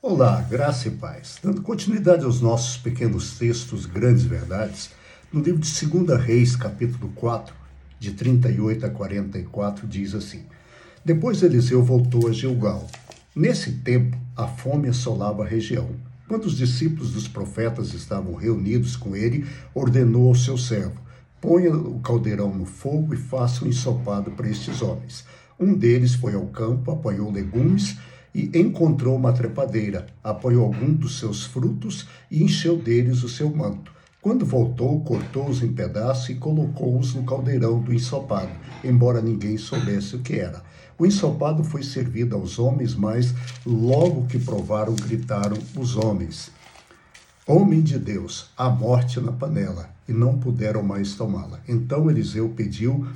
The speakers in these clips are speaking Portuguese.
Olá, graça e paz. Dando continuidade aos nossos pequenos textos, grandes verdades, no livro de 2 Reis, capítulo 4, de 38 a 44, diz assim: Depois Eliseu voltou a Gilgal. Nesse tempo, a fome assolava a região. Quando os discípulos dos profetas estavam reunidos com ele, ordenou ao seu servo: Ponha o caldeirão no fogo e faça um ensopado para estes homens. Um deles foi ao campo, apanhou legumes e encontrou uma trepadeira, apanhou algum dos seus frutos e encheu deles o seu manto. Quando voltou, cortou-os em pedaços e colocou-os no caldeirão do ensopado, embora ninguém soubesse o que era. O ensopado foi servido aos homens, mas logo que provaram, gritaram os homens: Homem de Deus, há morte na panela, e não puderam mais tomá-la. Então Eliseu pediu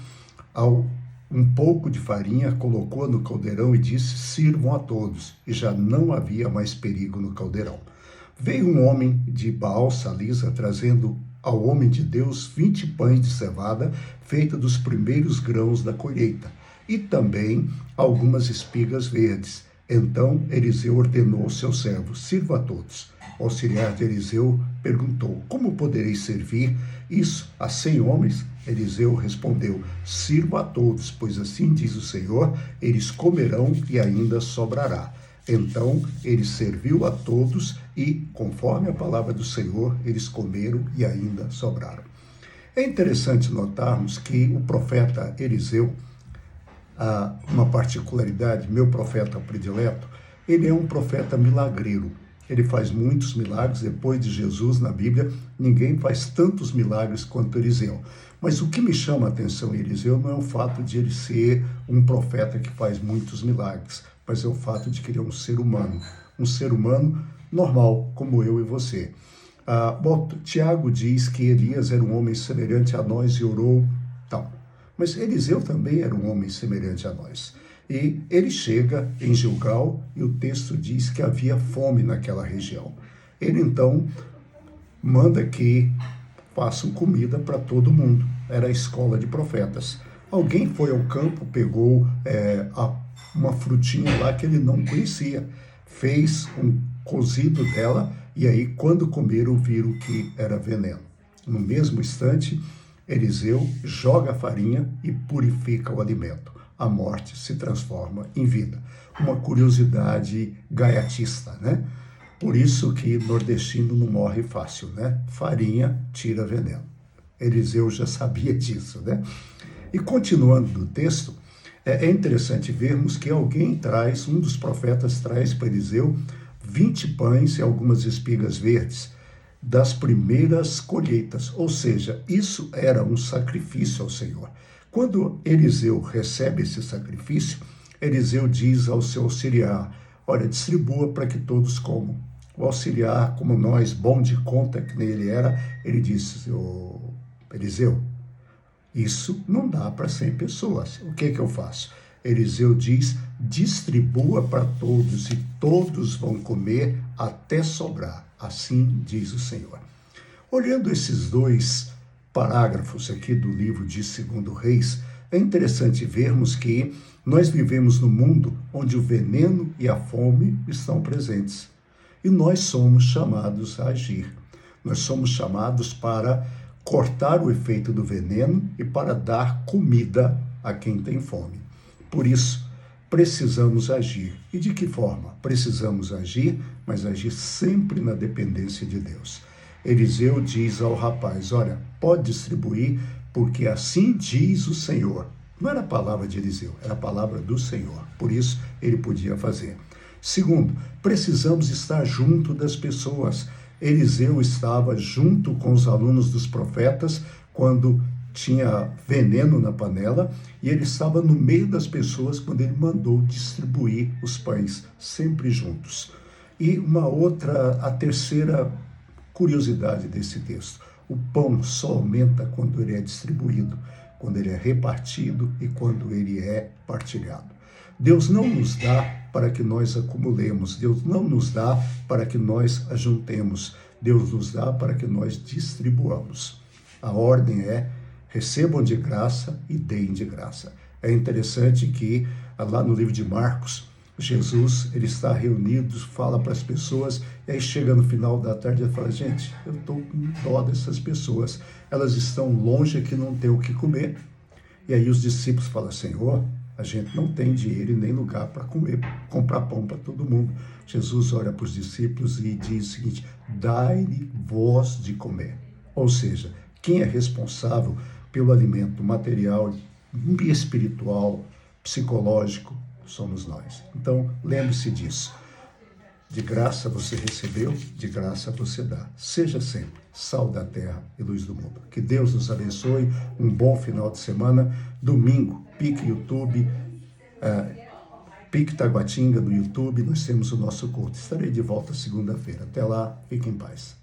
ao um pouco de farinha, colocou-a no caldeirão e disse: Sirvam a todos. E já não havia mais perigo no caldeirão. Veio um homem de Baal Salisa, trazendo ao homem de Deus 20 pães de cevada, feita dos primeiros grãos da colheita, e também algumas espigas verdes. Então Eliseu ordenou ao seu servo: Sirva a todos. O auxiliar de Eliseu perguntou: Como poderei servir isso a 100 homens? Eliseu respondeu: Sirva a todos, pois assim diz o Senhor, eles comerão e ainda sobrará. Então ele serviu a todos e, conforme a palavra do Senhor, eles comeram e ainda sobraram. É interessante notarmos que o profeta Eliseu, uma particularidade, meu profeta predileto, ele é um profeta milagreiro. Ele faz muitos milagres. Depois de Jesus na Bíblia, ninguém faz tantos milagres quanto Eliseu. Mas o que me chama a atenção em Eliseu não é o fato de ele ser um profeta que faz muitos milagres, mas é o fato de que ele é um ser humano normal, como eu e você. Tiago diz que Elias era um homem semelhante a nós e orou tal. Mas Eliseu também era um homem semelhante a nós. E ele chega em Gilgal e o texto diz que havia fome naquela região. Ele então manda que façam comida para todo mundo. Era a escola de profetas. Alguém foi ao campo, pegou uma frutinha lá que ele não conhecia, fez um cozido dela e aí quando comeram viram que era veneno. No mesmo instante, Eliseu joga a farinha e purifica o alimento. A morte se transforma em vida. Uma curiosidade gaiatista, né? Por isso que nordestino não morre fácil, né? Farinha tira veneno. Eliseu já sabia disso, né? E continuando no texto, é interessante vermos que um dos profetas traz para Eliseu 20 pães e algumas espigas verdes das primeiras colheitas, ou seja, isso era um sacrifício ao Senhor. Quando Eliseu recebe esse sacrifício, Eliseu diz ao seu auxiliar: olha, distribua para que todos comam. O auxiliar, como nós, bom de conta que nem ele era, ele disse: Eliseu, isso não dá para 100 pessoas. O que eu faço? Eliseu diz: distribua para todos e todos vão comer até sobrar. Assim diz o Senhor. Olhando esses dois parágrafos aqui do livro de 2 Reis, é interessante vermos que nós vivemos num mundo onde o veneno e a fome estão presentes. E nós somos chamados a agir. Nós somos chamados para cortar o efeito do veneno e para dar comida a quem tem fome. Por isso, precisamos agir. E de que forma? Precisamos agir, mas agir sempre na dependência de Deus. Eliseu diz ao rapaz: olha, pode distribuir, porque assim diz o Senhor. Não era a palavra de Eliseu, era a palavra do Senhor. Por isso, ele podia fazer. Segundo, precisamos estar junto das pessoas. Eliseu estava junto com os alunos dos profetas quando tinha veneno na panela, e ele estava no meio das pessoas quando ele mandou distribuir os pães, sempre juntos. E a terceira curiosidade desse texto: o pão só aumenta quando ele é distribuído, quando ele é repartido e quando ele é partilhado. Deus não nos dá para que nós acumulemos, Deus não nos dá para que nós ajuntemos, Deus nos dá para que nós distribuamos. A ordem é: recebam de graça e deem de graça. É interessante que lá no livro de Marcos, Jesus, ele está reunido, fala para as pessoas, e aí chega no final da tarde e fala, gente, eu estou com dó dessas pessoas, elas estão longe aqui, não tem o que comer. E aí os discípulos falam, Senhor, a gente não tem dinheiro e nem lugar para comer, comprar pão para todo mundo. Jesus olha para os discípulos e diz o seguinte, dai-lhe vós de comer. Ou seja, quem é responsável pelo alimento material, espiritual, psicológico, somos nós. Então, lembre-se disso. De graça você recebeu, de graça você dá. Seja sempre sal da terra e luz do mundo. Que Deus nos abençoe. Um bom final de semana. Domingo, Pique YouTube, Pique Taguatinga no YouTube. Nós temos o nosso culto. Estarei de volta segunda-feira. Até lá, fique em paz.